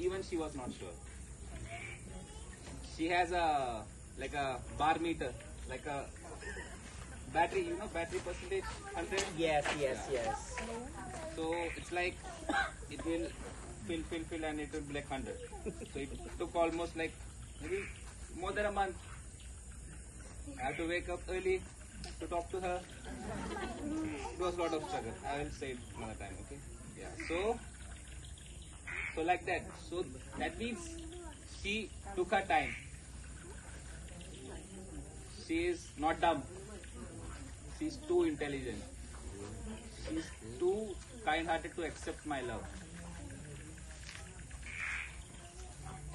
even she was not sure. She has a like a bar meter, like a battery, battery percentage 100. Yes, yes, Yeah. yes. So it's like it will fill, and it will be like 100. So it took almost like maybe more than a month. I have to wake up early to talk to her. It was a lot of struggle. I will say it another time, okay? Yeah. So like that. So that means she took her time. She is not dumb. She's too intelligent. She's too kind-hearted to accept my love.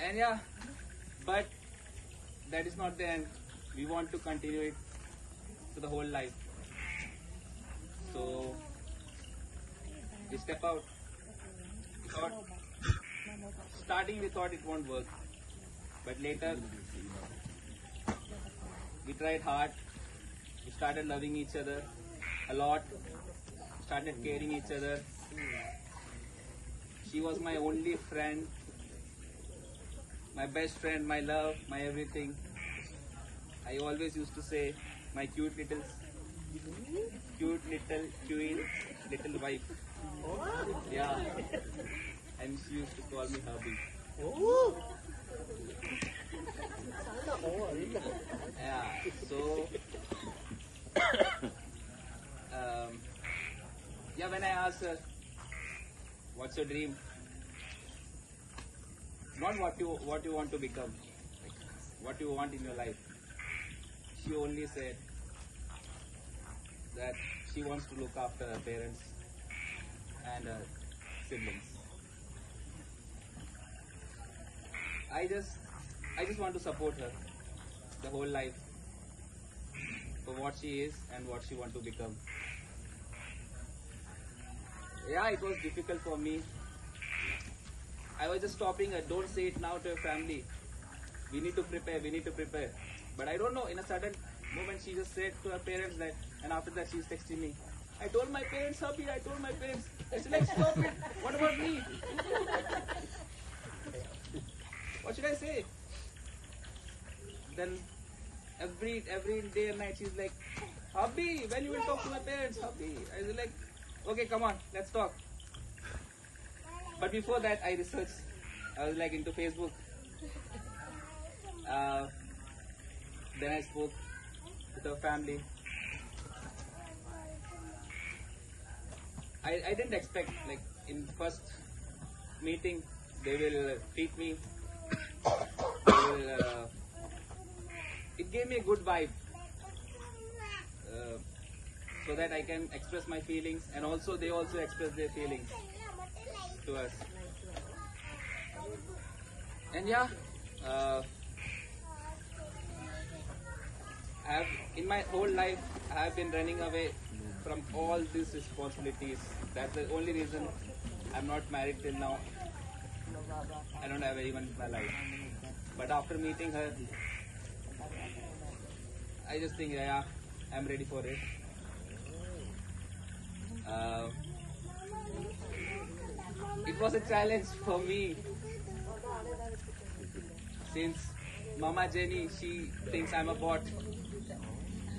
And yeah, but that is not the end. We want to continue it for the whole life. So we step out. Starting we thought it won't work, but later we tried hard. We started loving each other a lot. Started caring each other. She was my only friend, my best friend, my love, my everything. I always used to say, my cute little queen, little wife. Yeah, and she used to call me hubby. Yeah, so yeah, when I asked her, what's your dream? Not what you want to become, like what you want in your life. She only said that she wants to look after her parents and her siblings. I just want to support her the whole life for what she is and what she wants to become. Yeah, it was difficult for me. I was just stopping her. Don't say it now to your family. We need to prepare. But I don't know, in a sudden moment she just said to her parents that, and after that she's texting me. I told my parents, hubby, I told my parents. I said, like, stop it. What about me? What should I say? Then every day and night she's like, hubby, when you will talk to my parents, hubby? I was like, okay, come on, let's talk. But before that, I researched. I was like into Facebook. Then I spoke with her family. I didn't expect, like, in first meeting they will treat me. It gave me a good vibe, so that I can express my feelings, and also they also express their feelings to us. And yeah, in my whole life I have been running away from all these responsibilities. That's the only reason I'm not married till now. I don't have anyone in my life. But after meeting her, I just think, yeah, I'm ready for it. It was a challenge for me, since Mama Jenny, she thinks I'm a bot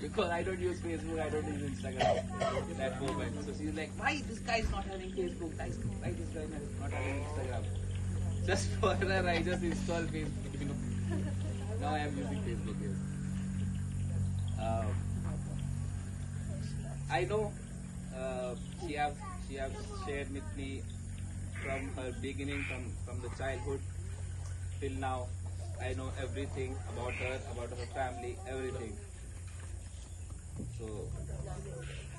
because I don't use Facebook, I don't use Instagram that moment. So she's like, why this guy is not having Facebook? Why this guy is not having Instagram? Just for her, I just installed Facebook. Now I am using Facebook. Yes. I know she have shared with me from her beginning, from the childhood till now. I know everything about her family, everything. So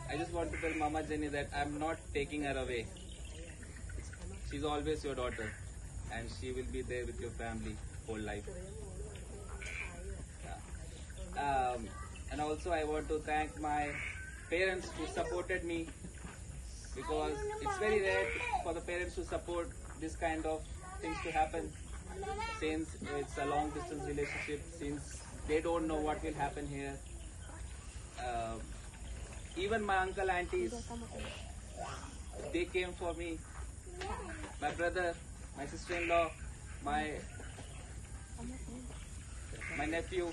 I just want to tell Mama Jenny that I'm not taking her away. She's always your daughter, and she will be there with your family whole life. Yeah. And also I want to thank my parents who supported me, because it's very rare for the parents to support this kind of things to happen, since it's a long distance relationship, since they don't know what will happen here. Even my uncle, aunties, they came for me. My brother, my sister-in-law, my nephew.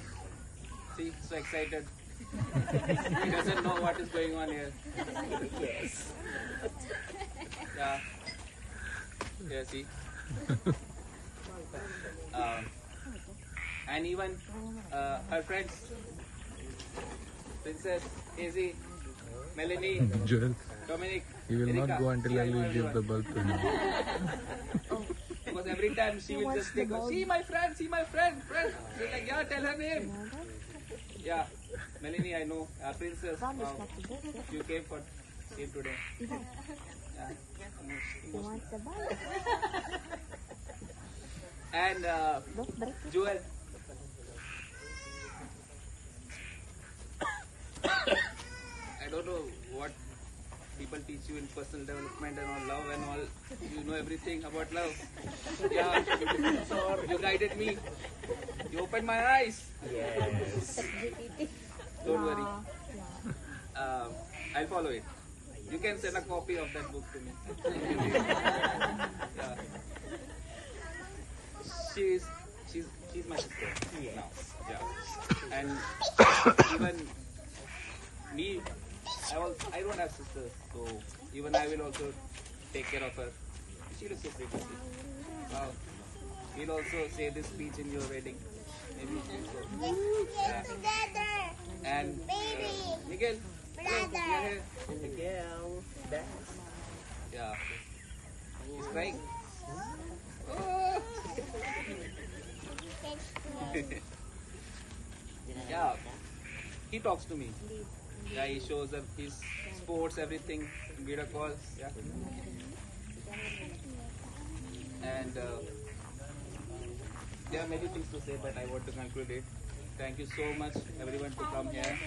See, so excited. He doesn't know what is going on here. Yes. Yeah. Yeah, see. And even her friends, Princess, Izzy, Melanie, Joel, Dominic, he will Erika. not go until Yeah, I will give the everyone. bulb to him. Because every time she will just take, see my friend, friend. She's like, yeah, tell her name. Yeah, Melanie, I know. Princess, wow. You came today. Yeah. And Joel. I don't know what people teach you in personal development and all, love and all. You know everything about love. Yeah, you guided me. You opened my eyes. Yes. Don't worry. I'll follow it. You can send a copy of that book to me. Yeah. She's my sister now. Yeah. And even me, I don't have sisters, so even I will also take care of her. She looks so pretty. Wow. We'll also say this speech in your wedding. Maybe. Yeah. And Miguel. Brother. Miguel. That's. Yeah. He's crying. Oh. Yeah. He talks to me. Yeah, he shows up his sports, everything in video calls. Yeah. And there are many things to say, but I want to conclude it. Thank you so much, everyone, to come here.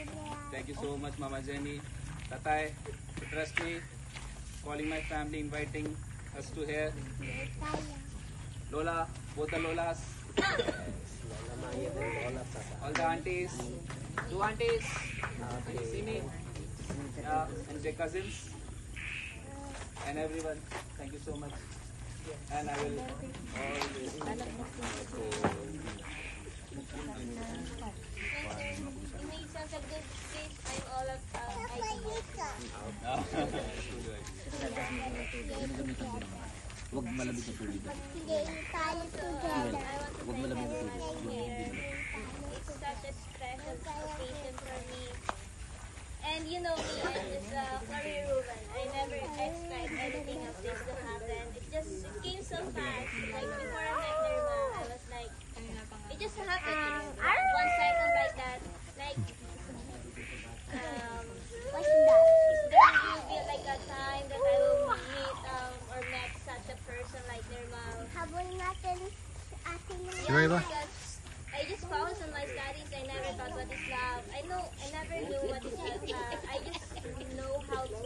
Thank you so much, Mama Jenny, Tatai, to trust me, calling my family, inviting us to here. Lola, both the Lolas, Lola Maya and Lola Sasa. all the aunties, 2 aunties, can you see me? Yeah, and their cousins, and everyone. Thank you so much. And I will always. You made such a good speech. I'm all of ideas. Huwag malamig sa tubig. Huwag malamig na tubig. It's such a special occasion for me. And you know me, I'm just a career woman. I never expect anything of this to happen. It came so fast. Like before I met Nirma, I was like, it just happened. One cycle like that. Like, there will be like a time that I will meet or met such a person like Nirma. Yeah, Iba. because I just focused on my studies. I never thought what is love. I never knew what is love. I just know how to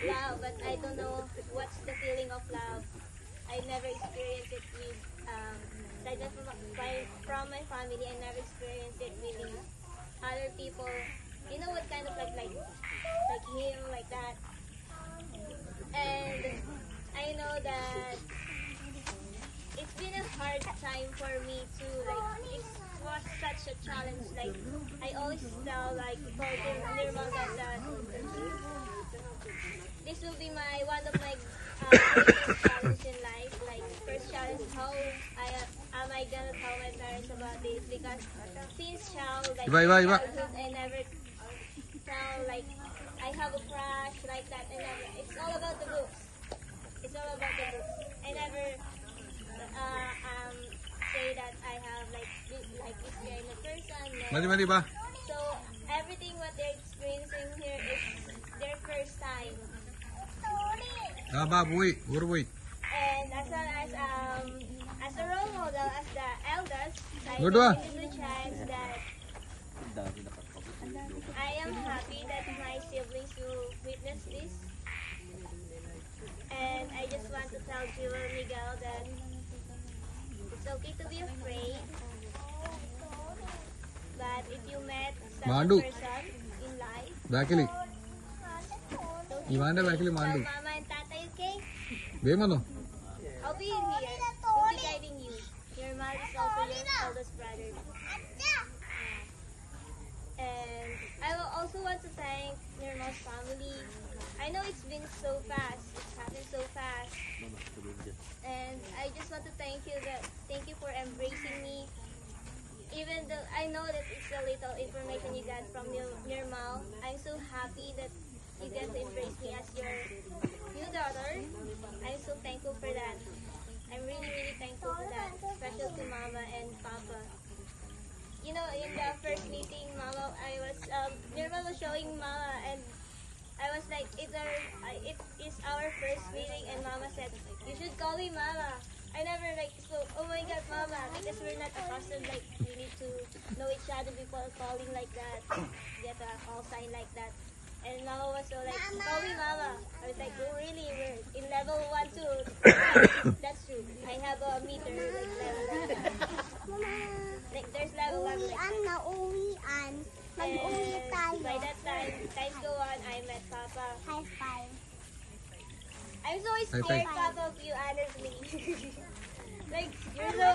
love, but I don't know what's the feeling of love. I never experienced it with, like that from my family. I never experienced it with other people. You know what kind of like him, like that. And I know that it's been a hard time for me to it was such a challenge. Like I always tell told Nirmal that this will be one of my greatest challenges in life. Like first challenge, how am I gonna tell my parents about this? Because since child, Iba. childhood, I never tell I have a crush like that. I never. It's all about the books. It's all about the books. I never say that I have this kind of person. No. Mali ba? So everything what they're experiencing here is their first time. Buwi. And as well as a role model, as the eldest, I Good give one. the chance that I am happy that my siblings will witness this. And I just want to tell Jewel Miguel that it's okay to be afraid. But if you met such Mandu. a person in life, Bakili. don't Iwanda bakili tell mandu. Mama and Tata, okay? Bemano. I'll be here to be guiding you. heart is also your eldest brother. And I will also want to thank Nirmal's family. I know it's been so fast. It's happened so fast. And I just want to thank you for embracing me. Even though I know that it's a little information you got from Nirmal, I'm so happy that you get to embrace me as your new daughter. I'm so thankful for that. I'm really, really thankful for that. Special to Mama and Papa. You know, in the first meeting, Nirmal was showing Mama, and I was like, it is our first meeting, and Mama said, you should call me Mama. I never spoke, oh my God, Mama, because we're not accustomed, we need to know each other before calling like that, get a call sign like that. And Mama was so like, call me Mama. I was like, oh really, we're in level 1 too. That's true. I have a meter, level like that. There's level 1 like that. Nauwian. Mag-uwi And tayo. by that time, times go on, I met Papa. High five. I'm so scared, Papa, of you, honestly. You're so,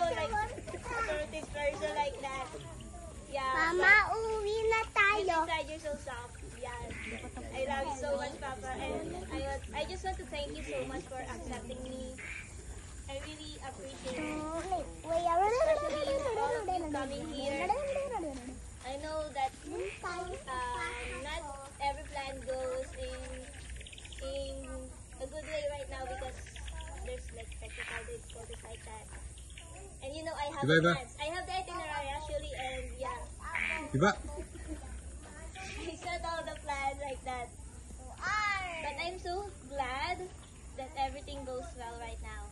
supportive person like that. Yeah. Mama, uwi na But tayo. inside, you're so soft. Yeah. I love you so much, Papa. And I just want to thank you so much for accepting me. I really appreciate it. Especially you, all of you coming here. I know that not every plan goes in a good way right now because there's technical difficulties like that. And you know, I have the plans. I have the itinerary actually, and yeah. Diba? I set all the plans like that. But I'm so glad that everything goes well right now.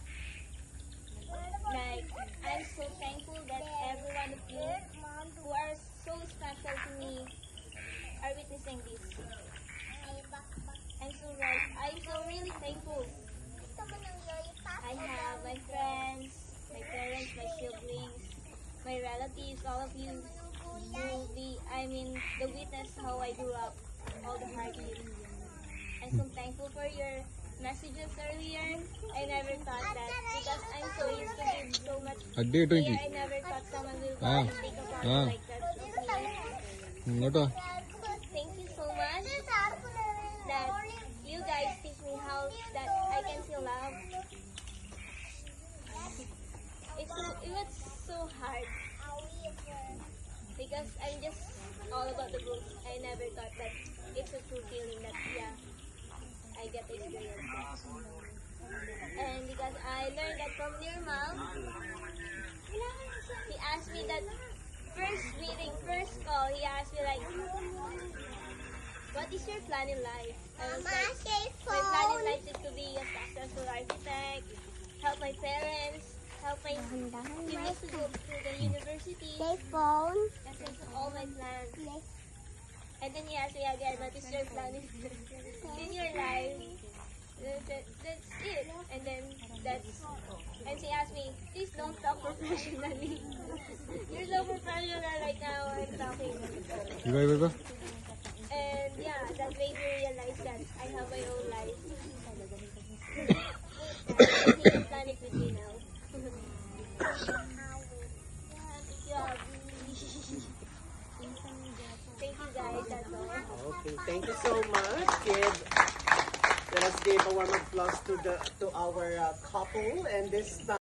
I'm so thankful that every one of you who are so special to me are witnessing this. I'm so really thankful. I have my friends, my parents, my siblings, my relatives, all of you will be, the witness how I grew up, all the hardships. I'm so thankful for your messages earlier. I never thought that because I'm so used to being so much Adde here, I never thought someone will call and think about it like that. ഇങ്ങോട്ടോ Thank you so much that you guys teach me how that I can feel love. It was so hard because I'm just all about the books. I never thought that it's a true feeling that I get to experience that. And because I learned that from Nirmal, he asked me that first call, he asked me what is your plan in life? I was like, my plan in life is to be a successful architect, help my parents, help my siblings to go to the university. Phone. That's all my plans. And then he asked me again, what is your plan in your life? That's it. And then and she asked me, please don't talk professionally. You're so professional right now I'm talking. Iba. And yeah, that made me realize that I have my own life. He can plan it with me now. Yeah. Thank you guys, that's all. Okay, thank you so much, kid. Let us give a warm applause to our couple and this time.